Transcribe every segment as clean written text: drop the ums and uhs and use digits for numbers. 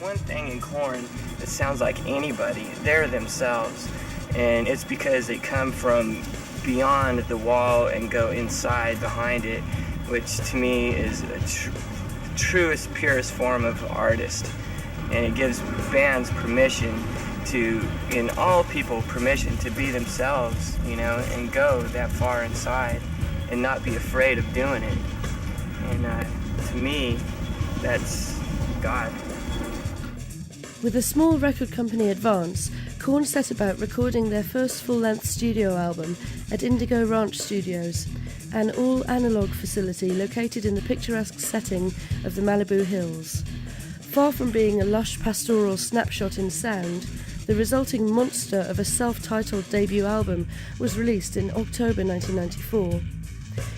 One thing in Korn that sounds like anybody, they're themselves. And it's because they come from beyond the wall and go inside behind it, which to me is a truest, purest form of artist. And it gives bands permission to, and all people permission to be themselves, and go that far inside and not be afraid of doing it. And to me, that's God. With a small record company advance, Korn set about recording their first full-length studio album at Indigo Ranch Studios, an all-analogue facility located in the picturesque setting of the Malibu Hills. Far from being a lush pastoral snapshot in sound, the resulting monster of a self-titled debut album was released in October 1994.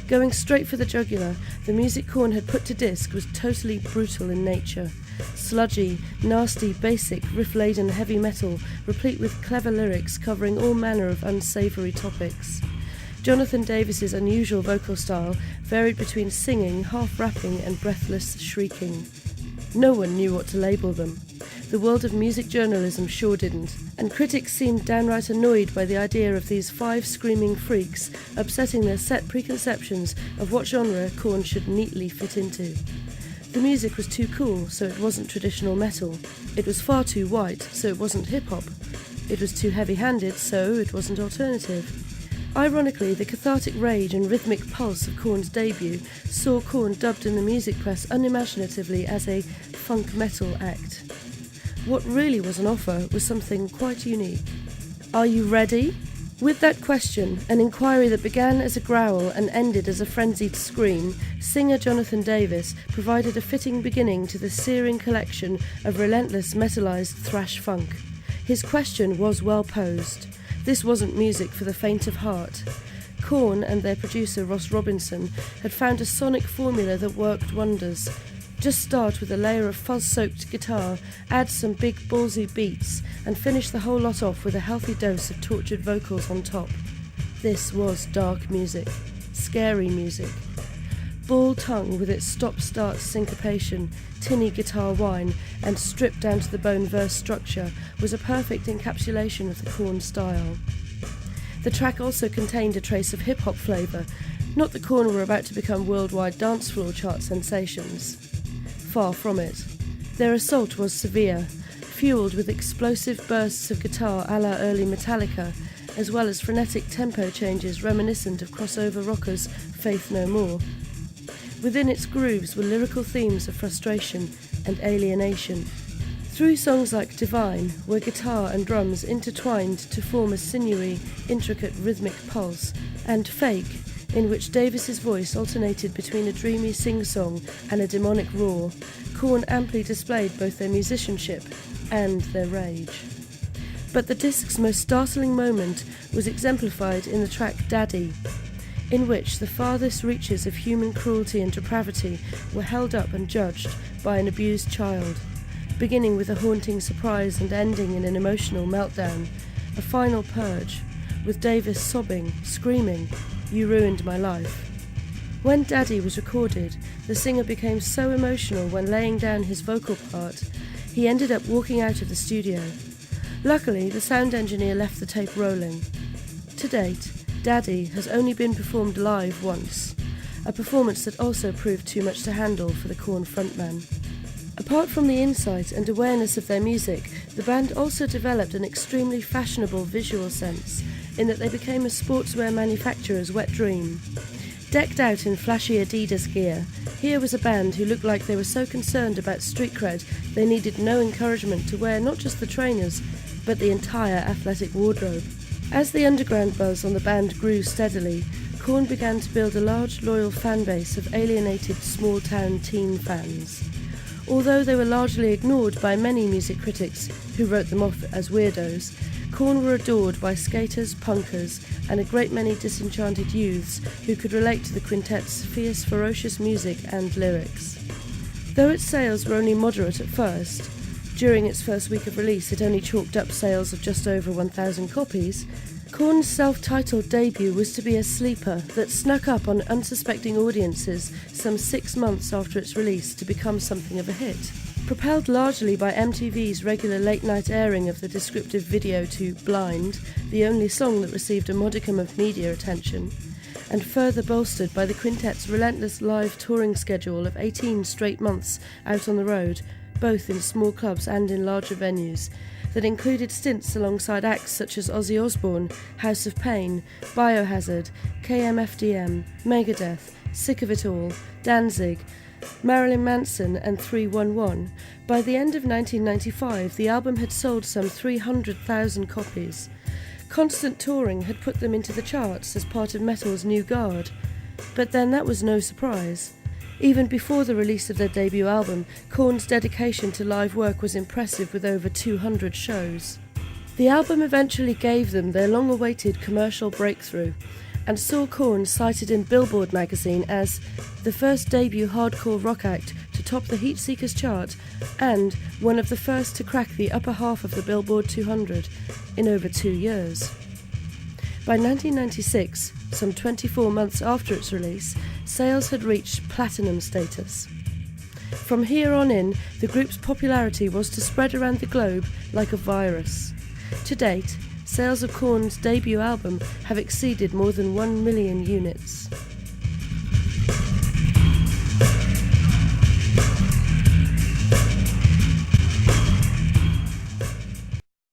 Going straight for the jugular, the music Korn had put to disc was totally brutal in nature. Sludgy, nasty, basic, riff-laden heavy metal, replete with clever lyrics covering all manner of unsavoury topics. Jonathan Davis's unusual vocal style varied between singing, half-rapping and breathless shrieking. No one knew what to label them. The world of music journalism sure didn't, and critics seemed downright annoyed by the idea of these 5 screaming freaks upsetting their set preconceptions of what genre Korn should neatly fit into. The music was too cool, so it wasn't traditional metal. It was far too white, so it wasn't hip-hop. It was too heavy-handed, so it wasn't alternative. Ironically, the cathartic rage and rhythmic pulse of Korn's debut saw Korn dubbed in the music press unimaginatively as a funk metal act. What really was on offer was something quite unique. Are you ready? With that question, an inquiry that began as a growl and ended as a frenzied scream, singer Jonathan Davis provided a fitting beginning to the searing collection of relentless metalized thrash funk. His question was well posed. This wasn't music for the faint of heart. Korn and their producer Ross Robinson had found a sonic formula that worked wonders. Just start with a layer of fuzz-soaked guitar, add some big ballsy beats, and finish the whole lot off with a healthy dose of tortured vocals on top. This was dark music, scary music. Ball tongue with its stop-start syncopation, tinny guitar whine, and stripped down to the bone verse structure was a perfect encapsulation of the Korn style. The track also contained a trace of hip-hop flavour, not that Korn were about to become worldwide dance floor chart sensations. Far from it. Their assault was severe, fueled with explosive bursts of guitar a la early Metallica, as well as frenetic tempo changes reminiscent of crossover rockers' Faith No More. Within its grooves were lyrical themes of frustration and alienation. Through songs like Divine, where guitar and drums intertwined to form a sinewy, intricate rhythmic pulse, and Fake, in which Davis's voice alternated between a dreamy sing-song and a demonic roar, Korn amply displayed both their musicianship and their rage. But the disc's most startling moment was exemplified in the track Daddy, in which the farthest reaches of human cruelty and depravity were held up and judged by an abused child, beginning with a haunting surprise and ending in an emotional meltdown, a final purge, with Davis sobbing, screaming, "You ruined my life." When Daddy was recorded, the singer became so emotional when laying down his vocal part, he ended up walking out of the studio. Luckily, the sound engineer left the tape rolling. To date, Daddy has only been performed live once, a performance that also proved too much to handle for the Korn frontman. Apart from the insight and awareness of their music, the band also developed an extremely fashionable visual sense, in that they became a sportswear manufacturer's wet dream. Decked out in flashy Adidas gear, here was a band who looked like they were so concerned about street cred they needed no encouragement to wear not just the trainers, but the entire athletic wardrobe. As the underground buzz on the band grew steadily, Korn began to build a large loyal fan base of alienated small-town teen fans. Although they were largely ignored by many music critics who wrote them off as weirdos, Korn were adored by skaters, punkers, and a great many disenchanted youths who could relate to the quintet's fierce, ferocious music and lyrics. Though its sales were only moderate at first, during its first week of release it only chalked up sales of just over 1,000 copies, Korn's self-titled debut was to be a sleeper that snuck up on unsuspecting audiences some 6 months after its release to become something of a hit. Propelled largely by MTV's regular late-night airing of the descriptive video to Blind, the only song that received a modicum of media attention, and further bolstered by the quintet's relentless live touring schedule of 18 straight months out on the road, both in small clubs and in larger venues, that included stints alongside acts such as Ozzy Osbourne, House of Pain, Biohazard, KMFDM, Megadeth, Sick of It All, Danzig, Marilyn Manson and 311, by the end of 1995 the album had sold some 300,000 copies. Constant touring had put them into the charts as part of metal's new guard, but then that was no surprise. Even before the release of their debut album, Korn's dedication to live work was impressive with over 200 shows. The album eventually gave them their long-awaited commercial breakthrough, and saw Korn cited in Billboard magazine as the first debut hardcore rock act to top the Heatseekers chart and one of the first to crack the upper half of the Billboard 200 in over 2 years. By 1996, some 24 months after its release, sales had reached platinum status. From here on in, the group's popularity was to spread around the globe like a virus. To date, sales of Korn's debut album have exceeded more than 1 million units.